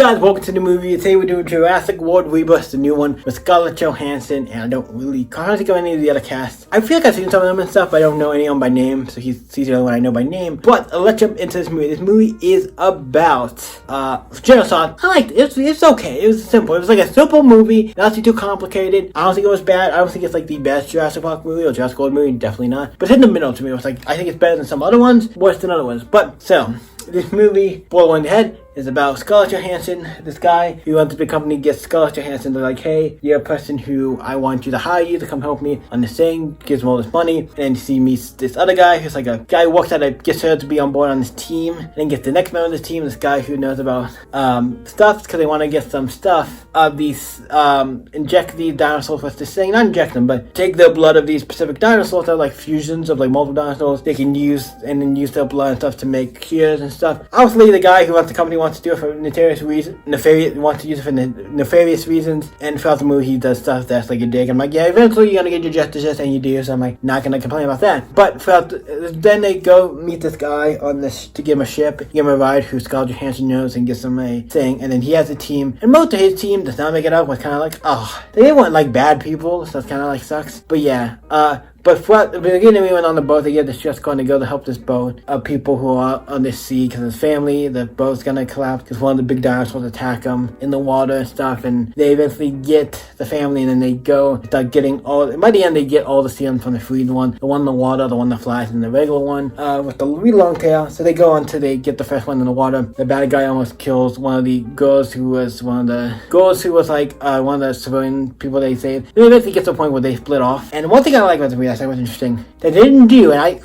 guys, welcome to the movie. Today we're doing Jurassic World Rebirth, the new one with Scarlett Johansson, and I don't really think of any of the other cast. I feel like I've seen some of them and stuff, but I don't know any of them by name, so he's the only one I know by name. But let's jump into this movie. This movie is about genocide. I liked it. It's okay. It was simple. It was like a simple movie, not too complicated. I don't think it was bad. I don't think it's like the best Jurassic Park movie or Jurassic World movie, definitely not. But it's in the middle to me. It was like, I think it's better than some other ones, worse than other ones. But so, this movie, boil on the head, is about Scarlett Johansson, this guy who runs a big company, gets Scarlett Johansson. They're like, hey, you're a person who I want you to hire you to come help me on this thing, gives him all this money, and he meets this other guy who's like a guy who works gets her to be on board on this team, and then gets the next member of this team, this guy who knows about stuff, because they want to get some stuff of these, inject these dinosaurs with this thing, not inject them, but take the blood of these specific dinosaurs that are like fusions of like multiple dinosaurs, they can use, and then use their blood and stuff to make cures and stuff. Obviously, the guy who runs the company wants to do it for nefarious reasons, and throughout the movie he does stuff that's like a dig. I'm like, yeah, eventually you're gonna get your justice, and you do, so I'm like, not gonna complain about that. But then they go meet this guy on this, to give him a ship, give him a ride, who Scarlett Johansson knows, and gives him a thing, and then he has a team, and most of his team does not make it up, was kind of like, oh, they weren't like bad people, so that's kind of like sucks. But yeah, but throughout the beginning, we went on the boat. They get this just going to go to help this boat of people who are on this sea because his family. The boat's gonna collapse because one of the big dinosaurs attack them in the water and stuff. And they eventually get the family, and then they go start getting all. By the end, they get all the serum from the freed one, the one in the water, the one that flies, and the regular one with the really long tail. So they go on till they get the first one in the water. The bad guy almost kills one of the girls who was one of the civilian people they saved. They eventually get to a point where they split off. And one thing I like about the movie, I thought was interesting, that they didn't do, and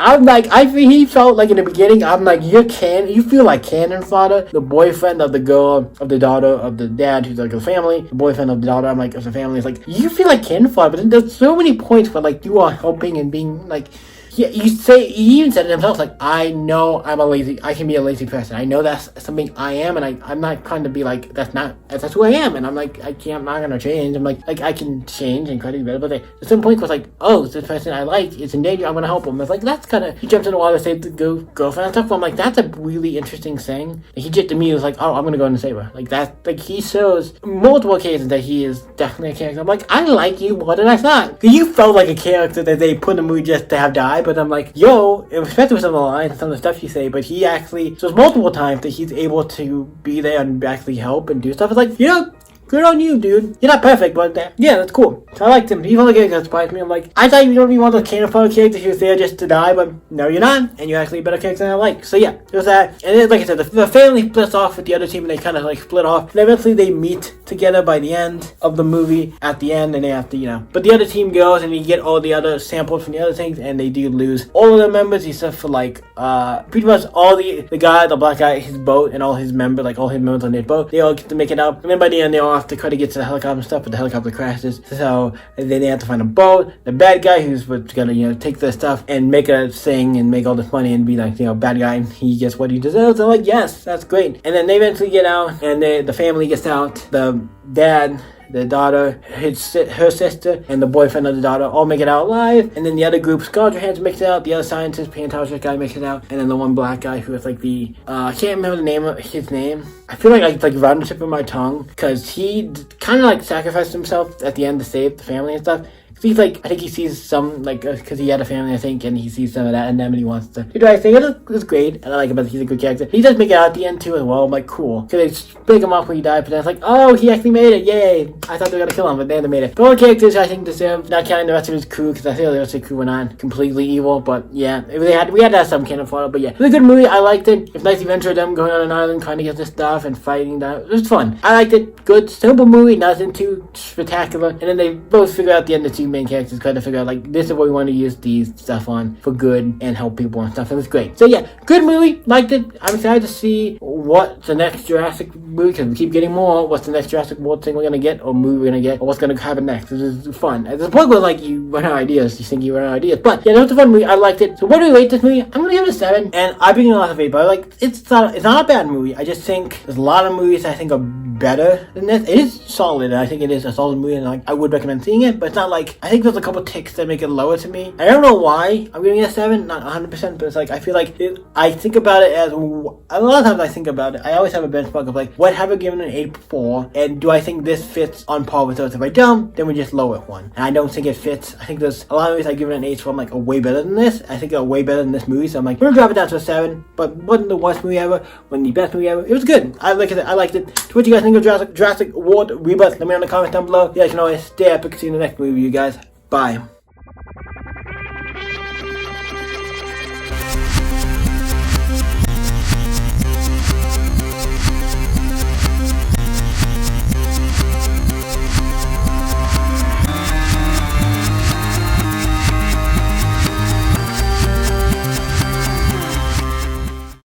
he felt like in the beginning, I'm like, you feel like cannon fodder. The boyfriend of the girl, of the daughter of the dad, who's like a family, the boyfriend of the daughter, I'm like, of the family, is like, you feel like cannon fodder, but then there's so many points where like you are helping and being like, he even said it himself, like, I know I can be a lazy person. I know that's something I am, and I'm not trying to be like, that's who I am, and I'm like, I'm not gonna change. I'm like I can change and try to be better, but there's some point where it's like, oh, this person I like is in danger, I'm gonna help him. It's like, that's kind of, he jumps in the water to save the girlfriend and stuff, but I'm like, that's a really interesting thing. Like, he just to me was like, oh, I'm gonna go in and save her. Like, that, like, he shows multiple occasions that he is definitely a character. I'm like, I like you more than I thought. You felt like a character that they put in the movie just to have die, but I'm like, yo, especially with some of the lines and some of the stuff you say, but he actually shows multiple times that he's able to be there and actually help and do stuff. It's like, you know, good on you, dude. You're not perfect, but yeah, that's cool. So I liked him. He's one of the characters that surprised me. I'm like, I thought you don't be one of the cannon fodder characters who was there just to die, but no, you're not, and you're actually a better character than I like. So yeah, it was that. And then, like I said, the family splits off with the other team, and they kind of like split off. And eventually they meet together by the end of the movie, at the end, and they have to, you know. But the other team goes, and you get all the other samples from the other things, and they do lose all of their members, except for like, pretty much all the black guy, his boat, and all his members, like all his members on their boat, they all get to make it up. And then by the end, they all have to try to get to the helicopter and stuff, but the helicopter crashes. So then they have to find a boat. The bad guy who's gonna, you know, take the stuff and make a thing and make all this money and be like, you know, bad guy, he gets what he deserves. I'm like, yes, that's great. And then they eventually get out, and the family gets out. The dad, the daughter, her sister, and the boyfriend of the daughter all make it out alive. And then the other group, Scarlett Johansson makes it out. The other scientist, paleontologist guy, makes it out. And then the one black guy who is like the, I can't remember the name of his name. I feel like I like round the tip of my tongue, because he kind of like sacrificed himself at the end to save the family and stuff. He's like, I think he sees some, like, because he had a family, I think, and he sees some of that in them, and he wants to do the right thing. It's great, and I like him, but he's a good character. He does make it out at the end, too, as well. I'm like, cool. Because they break him off when he died, but then it's like, oh, he actually made it, yay. I thought they were going to kill him, but they made it. But all the characters, I think, deserve, not counting the rest of his crew, because I feel the rest of the crew were not completely evil, but yeah, we had to have some cannon fodder, but yeah. It was a good movie, I liked it. It's nice adventure of them going on an island, trying to get this stuff, and fighting that. It was fun. I liked it. Good, simple movie, nothing too spectacular. And then they both figure out at the end, the two main characters kind of figure out, like, this is what we want to use these stuff on for good and help people and stuff. It was great. So yeah, good movie, liked it. I'm excited to see what the next Jurassic movie, because we keep getting more, what's the next Jurassic World thing we're gonna get, or movie we're gonna get, or what's gonna happen next. This is fun. At the point where like you run out of ideas, you think you run out of ideas. But yeah, that was a fun movie. I liked it. So what do we rate this movie? I'm gonna give it a 7. And I've been getting a lot of hate, but like, it's not a bad movie. I just think there's a lot of movies I think are better than this. It is solid, and I think it is a solid movie, and like I would recommend seeing it. But it's not like, I think there's a couple ticks that make it lower to me. I don't know why I'm giving it a 7, not 100%, but it's like I feel like I think about it as a lot of times I think about it. I always have a benchmark of like, what have I given an 8 before, and do I think this fits on par with those? If I don't, then we just lower it one. And I don't think it fits. I think there's a lot of movies I give it an 8 for. I'm like, way better than this. I think way better than this movie. So I'm like, we're gonna drop it down to a 7. But wasn't the worst movie ever. Wasn't the best movie ever. It was good. I liked it. I liked it. To what you guys think of Jurassic World Rebirth? Let me know in the comments down below. You guys can always stay epic. See you in the next movie, you guys. Bye.